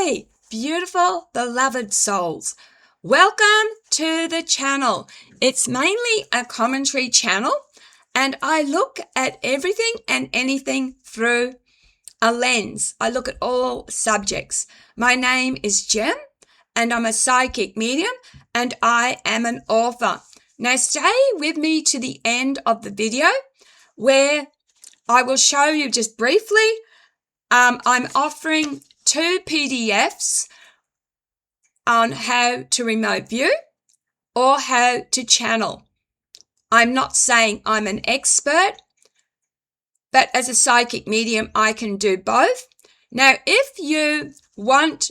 Hey, beautiful, beloved souls. Welcome to the channel. It's mainly a commentary channel, and I look at everything and anything through a lens. I look at all subjects. My name is Jem, and I'm a psychic medium, and I am an author. Now stay with me to the end of the video where I will show you just briefly. I'm offering 2 PDFs on how to remote view or how to channel. I'm not saying I'm an expert, but as a psychic medium, I can do both. Now, if you want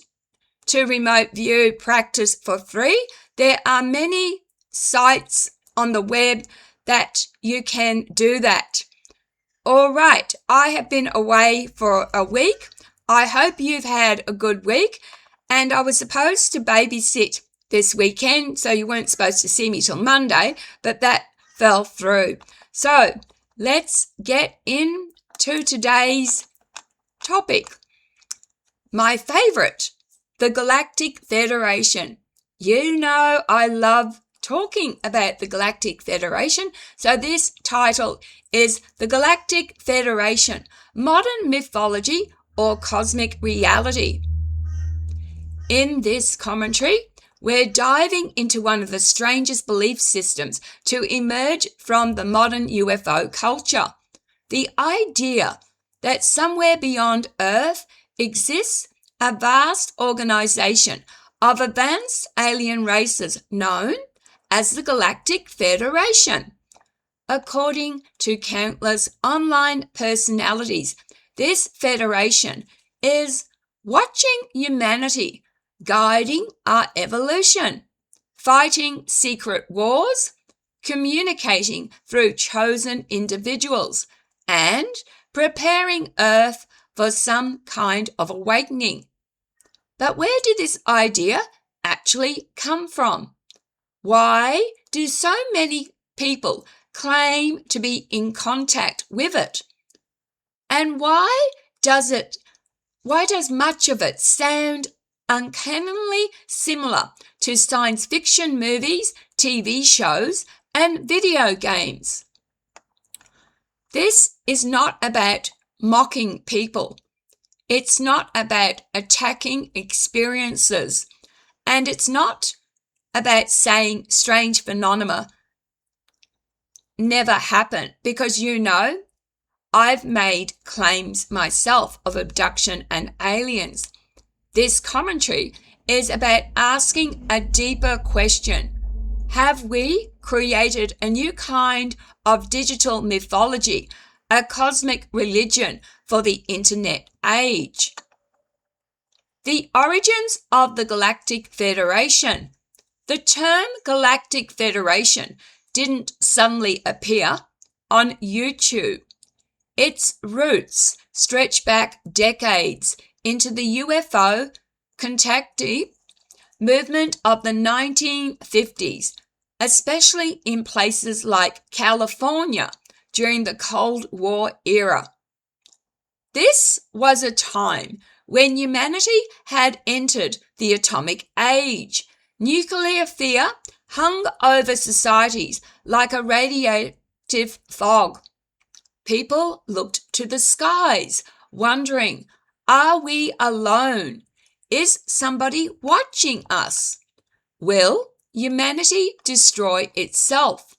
to remote view practice for free, there are many sites on the web that you can do that. All right, I have been away for a week. I hope you've had a good week, and I was supposed to babysit this weekend, so you weren't supposed to see me till Monday, but that fell through. So let's get into today's topic. My favorite, the Galactic Federation. You know I love talking about the Galactic Federation, so this title is The Galactic Federation, Modern Mythology or Cosmic Reality. In this commentary, we're diving into one of the strangest belief systems to emerge from the modern UFO culture. The idea that somewhere beyond Earth exists a vast organization of advanced alien races known as the Galactic Federation. According to countless online personalities, this federation is watching humanity, guiding our evolution, fighting secret wars, communicating through chosen individuals, and preparing Earth for some kind of awakening. But where did this idea actually come from? Why do so many people claim to be in contact with it? And why does much of it sound uncannily similar to science fiction movies, TV shows, and video games? This is not about mocking people. It's not about attacking experiences. And it's not about saying strange phenomena never happen, because you know I've made claims myself of abduction and aliens. This commentary is about asking a deeper question. Have we created a new kind of digital mythology, a cosmic religion for the internet age? The origins of the Galactic Federation. The term Galactic Federation didn't suddenly appear on YouTube. Its roots stretch back decades into the UFO contactee movement of the 1950s, especially in places like California during the Cold War era. This was a time when humanity had entered the atomic age. Nuclear fear hung over societies like a radiative fog. People looked to the skies, wondering, are we alone? Is somebody watching us? Will humanity destroy itself?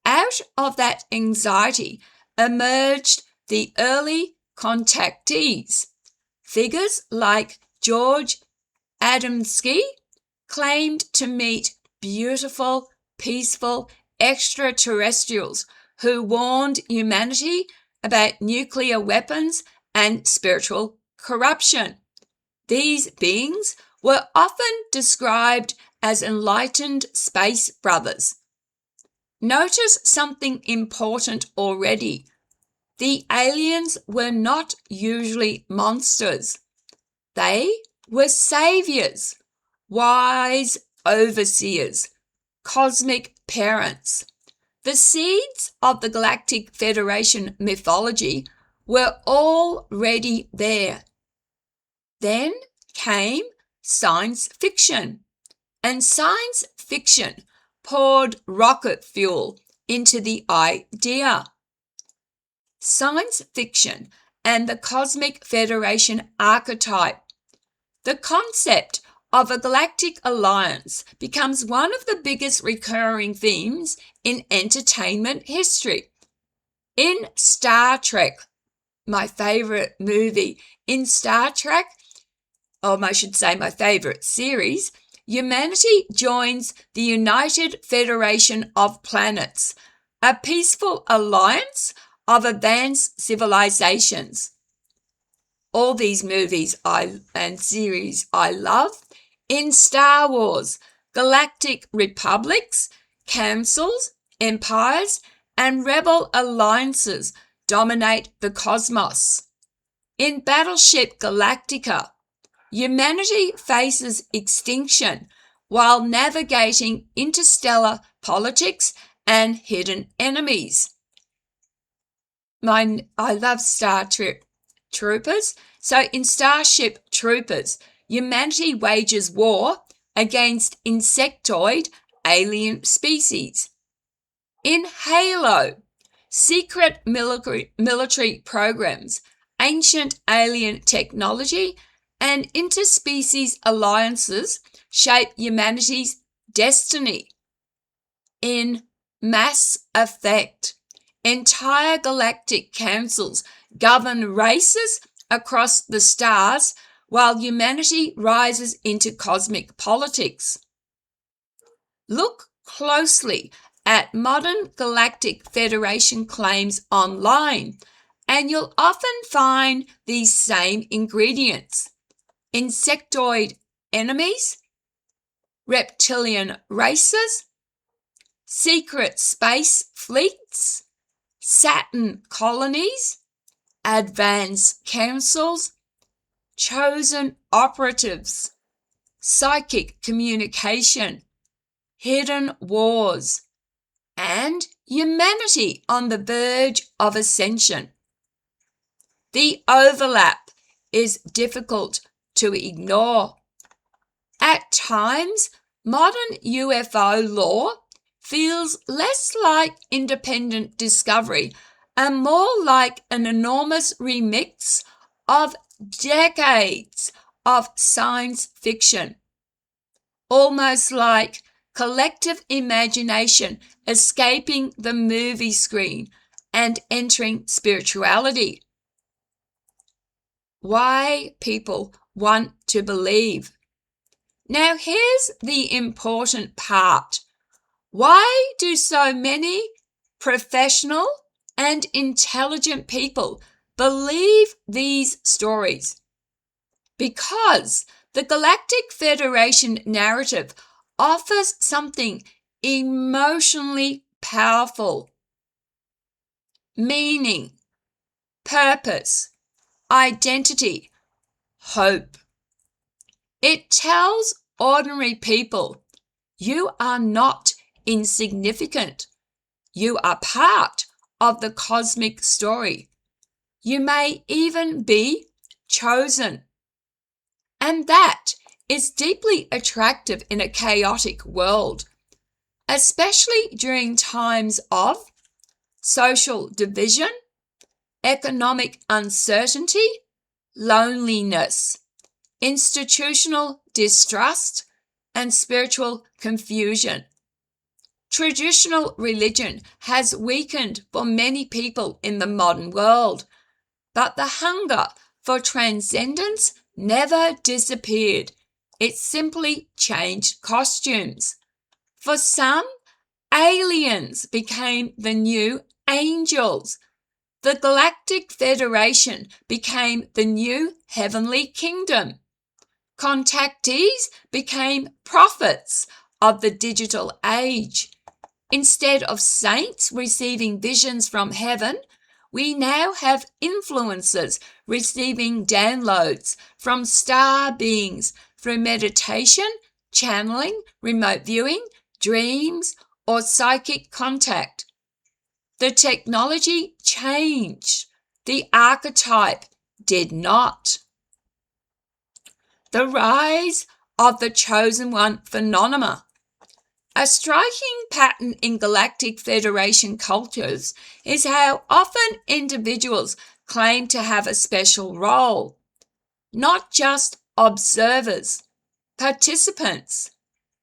Out of that anxiety emerged the early contactees. Figures like George Adamski claimed to meet beautiful, peaceful extraterrestrials who warned humanity about nuclear weapons and spiritual corruption. These beings were often described as enlightened space brothers. Notice something important already. The aliens were not usually monsters. They were saviors, wise overseers, cosmic parents. The seeds of the Galactic Federation mythology were already there. Then became science fiction, and science fiction poured rocket fuel into the idea. Science fiction and the Cosmic Federation archetype. The concept of a galactic alliance becomes one of the biggest recurring themes in entertainment history. In Star Trek, my favorite movie, in Star Trek, or I should say my favorite series, humanity joins the United Federation of Planets, a peaceful alliance of advanced civilizations. All these movies and series I love. In Star Wars, galactic republics, councils, empires, and rebel alliances dominate the cosmos. In Battleship Galactica, humanity faces extinction while navigating interstellar politics and hidden enemies. I love Star Trek Troopers. So in Starship Troopers, humanity wages war against insectoid alien species. In Halo, secret military programs, ancient alien technology, and interspecies alliances shape humanity's destiny. In Mass Effect, entire galactic councils govern races across the stars while humanity rises into cosmic politics. Look closely at modern Galactic Federation claims online, and you'll often find these same ingredients: insectoid enemies, reptilian races, secret space fleets, Saturn colonies, advanced councils, chosen operatives, psychic communication, hidden wars, and humanity on the verge of ascension. The overlap is difficult to ignore. At times, modern UFO lore feels less like independent discovery and more like an enormous remix of decades of science fiction, almost like collective imagination escaping the movie screen and entering spirituality. Why people want to believe. Now here's the important part. Why do so many professional and intelligent people believe these stories? Because the Galactic Federation narrative offers something emotionally powerful: meaning, purpose, identity, hope. It tells ordinary people, you are not insignificant. You are part of the cosmic story. You may even be chosen. And that is deeply attractive in a chaotic world, especially during times of social division, economic uncertainty, loneliness, institutional distrust, and spiritual confusion. Traditional religion has weakened for many people in the modern world, but the hunger for transcendence never disappeared. It simply changed costumes. For some, aliens became the new angels. The Galactic Federation became the new heavenly kingdom. Contactees became prophets of the digital age. Instead of saints receiving visions from heaven, we now have influencers receiving downloads from star beings through meditation, channeling, remote viewing, dreams, or psychic contact. The technology changed. The archetype did not. The rise of the chosen one phenomenon. A striking pattern in Galactic Federation cultures is how often individuals claim to have a special role, not just observers, participants,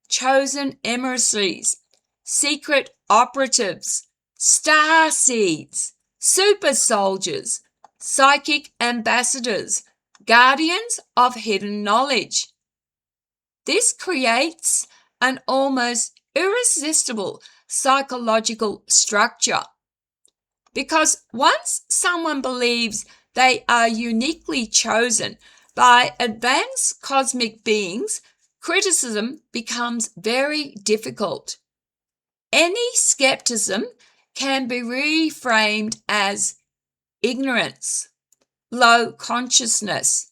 chosen emissaries, secret operatives, star seeds, super soldiers, psychic ambassadors, guardians of hidden knowledge. This creates an almost irresistible psychological structure, because once someone believes they are uniquely chosen by advanced cosmic beings, criticism becomes very difficult. Any skepticism can be reframed as ignorance, low consciousness,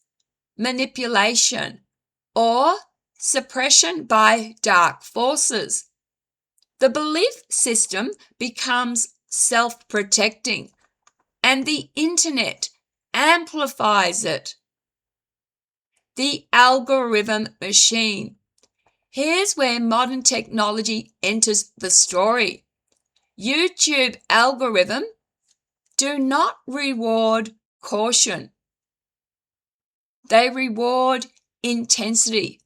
manipulation, or suppression by dark forces. The belief system becomes self-protecting, and the internet amplifies it. The algorithm machine. Here's where modern technology enters the story. YouTube algorithm do not reward caution. They reward intensity,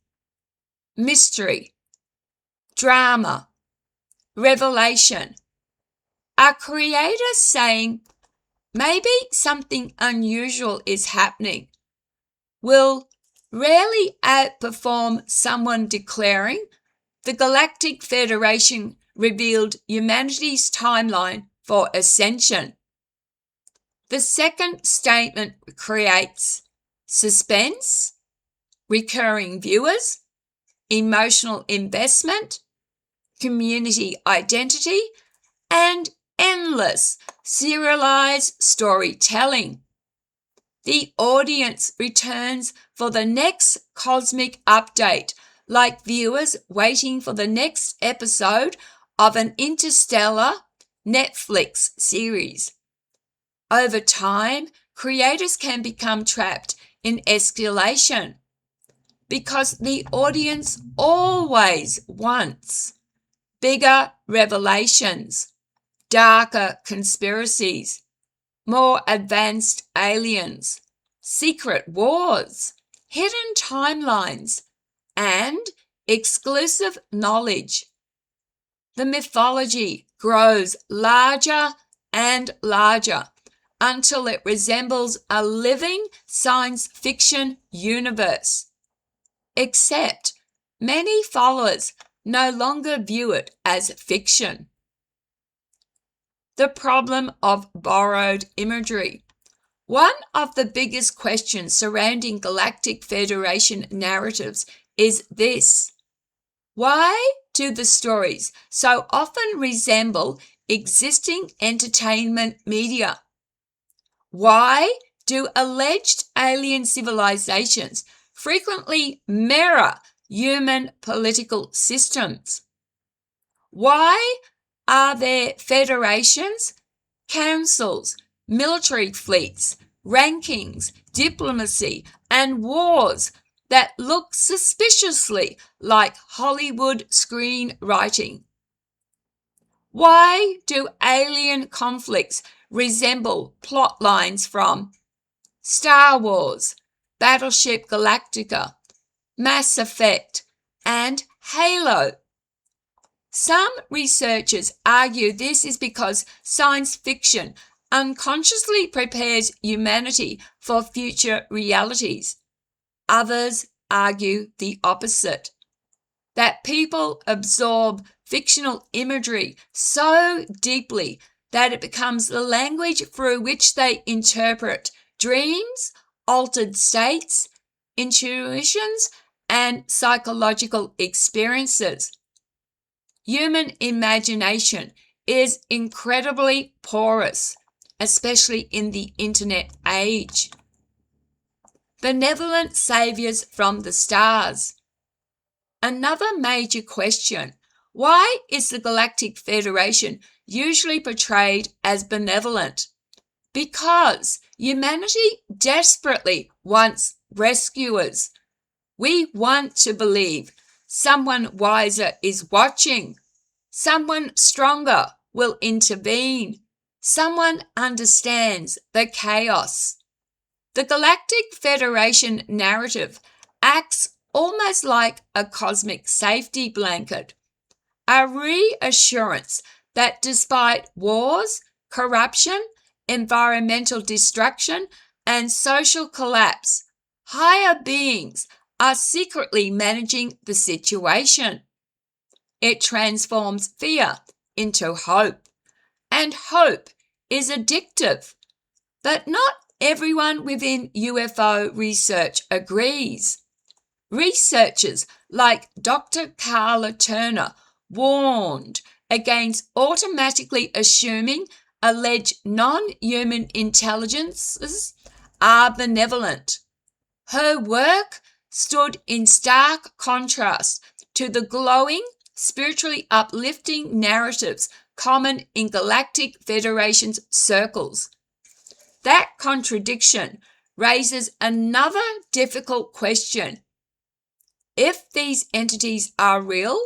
mystery, drama, revelation. A creator saying maybe something unusual is happening will rarely outperform someone declaring the Galactic Federation revealed humanity's timeline for ascension. The second statement creates suspense, recurring viewers, emotional investment, community identity, and endless serialized storytelling. The audience returns for the next cosmic update, like viewers waiting for the next episode of an interstellar Netflix series. Over time, creators can become trapped in escalation because the audience always wants bigger revelations, darker conspiracies, more advanced aliens, secret wars, hidden timelines, and exclusive knowledge. The mythology grows larger and larger until it resembles a living science fiction universe. Except many followers no longer view it as fiction. The problem of borrowed imagery. One of the biggest questions surrounding Galactic Federation narratives is this: why do the stories so often resemble existing entertainment media? Why do alleged alien civilizations frequently mirror human political systems? Why are there federations, councils, military fleets, rankings, diplomacy, and wars that look suspiciously like Hollywood screenwriting? Why do alien conflicts resemble plot lines from Star Wars, Battleship Galactica, Mass Effect, and Halo? Some researchers argue this is because science fiction unconsciously prepares humanity for future realities. Others argue the opposite, that people absorb fictional imagery so deeply that it becomes the language through which they interpret dreams, altered states, intuitions, and psychological experiences. Human imagination is incredibly porous, especially in the internet age. Benevolent saviors from the stars. Another major question: why is the Galactic Federation usually portrayed as benevolent? Because humanity desperately wants rescuers, We want to believe someone wiser is watching. Someone stronger will intervene. Someone understands the chaos. The Galactic Federation narrative acts almost like a cosmic safety blanket, a reassurance that despite wars, corruption, environmental destruction, and social collapse, higher beings are secretly managing the situation. It transforms fear into hope, and hope is addictive. But not everyone within UFO research agrees. Researchers like Dr. Carla Turner warned against automatically assuming alleged non-human intelligences are benevolent. Her work stood in stark contrast to the glowing, spiritually uplifting narratives common in Galactic Federation's circles. That contradiction raises another difficult question. If these entities are real,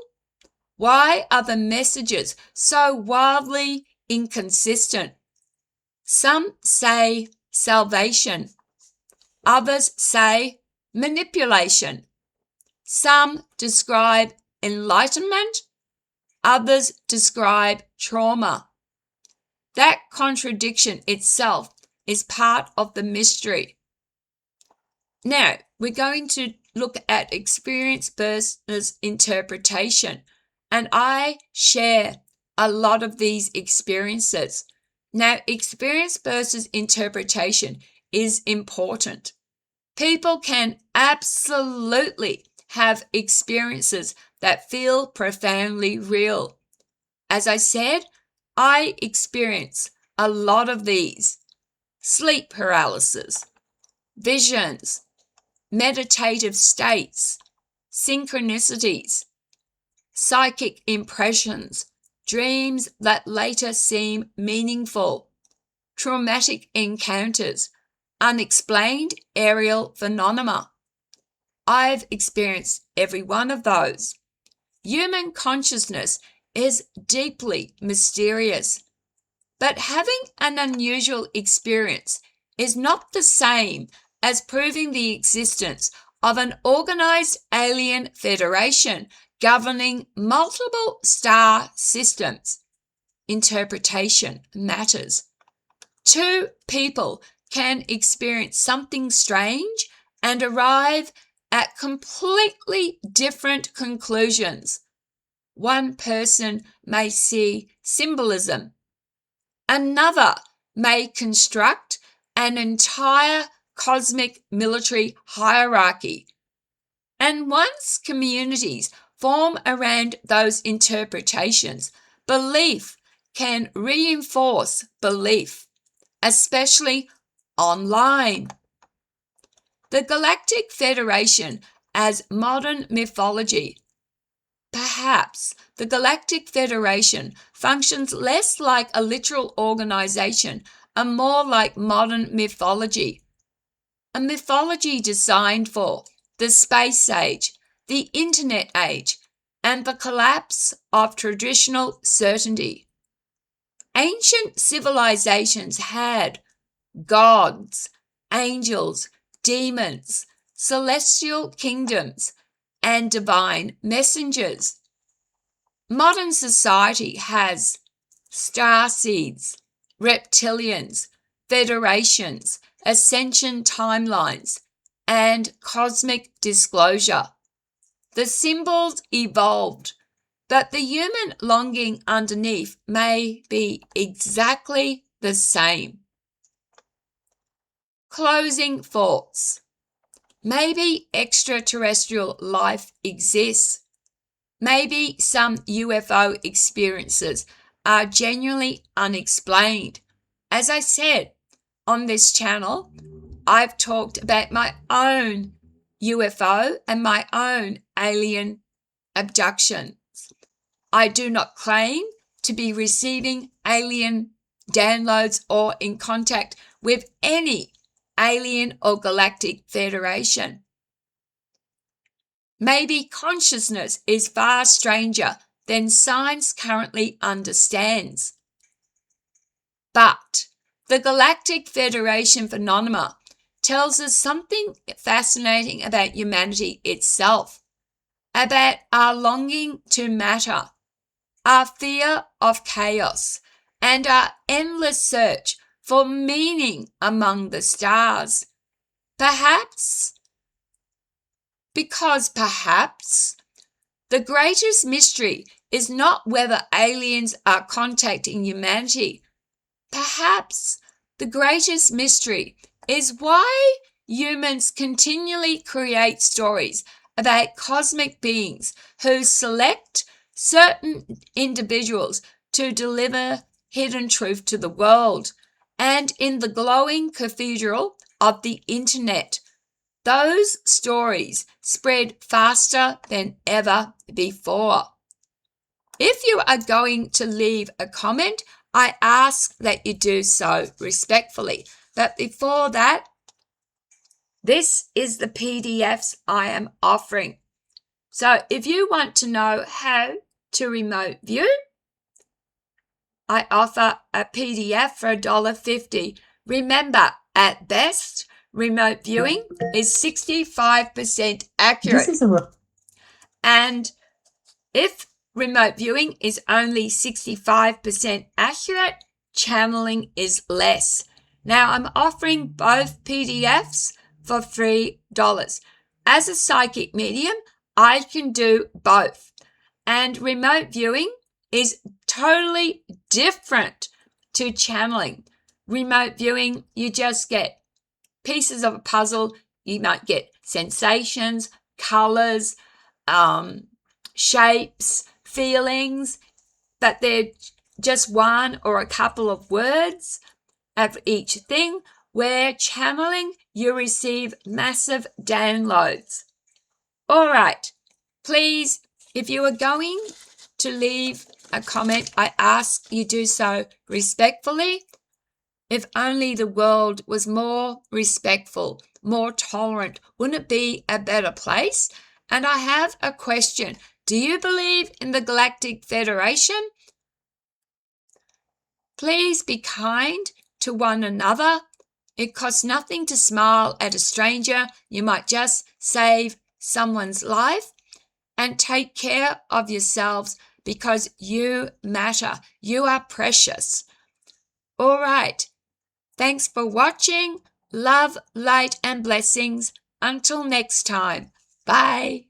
why are the messages so wildly inconsistent? Some say salvation. Others say manipulation. Some describe enlightenment. Others describe trauma. That contradiction itself is part of the mystery. Now, we're going to look at experience versus interpretation, and I share a lot of these experiences. Now, experience versus interpretation is important. People can absolutely have experiences that feel profoundly real. As I said, I experience a lot of these: sleep paralysis, visions, meditative states, synchronicities, psychic impressions, dreams that later seem meaningful, traumatic encounters, unexplained aerial phenomena. I've experienced every one of those. Human consciousness is deeply mysterious, but having an unusual experience is not the same as proving the existence of an organized alien federation governing multiple star systems. Interpretation matters. Two people can experience something strange and arrive at completely different conclusions. One person may see symbolism. Another may construct an entire cosmic military hierarchy. And once communities form around those interpretations, belief can reinforce belief, especially online. The Galactic Federation as modern mythology. Perhaps the Galactic Federation functions less like a literal organization and more like modern mythology. A mythology designed for the space age, the internet age, and the collapse of traditional certainty. Ancient civilizations had gods, angels, demons, celestial kingdoms, and divine messengers. Modern society has starseeds, reptilians, federations, ascension timelines, and cosmic disclosure. The symbols evolved, but the human longing underneath may be exactly the same. Closing thoughts. Maybe extraterrestrial life exists. Maybe some UFO experiences are genuinely unexplained. As I said, on this channel, I've talked about my own UFO and my own alien abductions. I do not claim to be receiving alien downloads or in contact with any alien or galactic federation. Maybe consciousness is far stranger than science currently understands. But the Galactic Federation phenomena tells us something fascinating about humanity itself, about our longing to matter, our fear of chaos, and our endless search for meaning among the stars. Perhaps the greatest mystery is not whether aliens are contacting humanity. Perhaps the greatest mystery is why humans continually create stories about cosmic beings who select certain individuals to deliver hidden truth to the world. And in the glowing cathedral of the internet, those stories spread faster than ever before. If you are going to leave a comment, I ask that you do so respectfully. But before that, this is the PDFs I am offering. So if you want to know how to remote view, I offer a PDF for $1.50. Remember, at best, remote viewing is 65% accurate. And if remote viewing is only 65% accurate, channeling is less. Now, I'm offering both PDFs for $3. As a psychic medium, I can do both. And remote viewing is totally different to channeling. Remote viewing, you just get pieces of a puzzle. You might get sensations, colors, shapes, feelings, but they're just one or a couple of words of each thing. Where channeling, you receive massive downloads. All right, please, if you are going to leave a comment, I ask you do so respectfully. If only the world was more respectful, more tolerant, wouldn't it be a better place? And I have a question. Do you believe in the Galactic Federation? Please be kind to one another. It costs nothing to smile at a stranger. You might just save someone's life. And take care of yourselves because you matter. You are precious. All right. Thanks for watching. Love, light, and blessings. Until next time. Bye.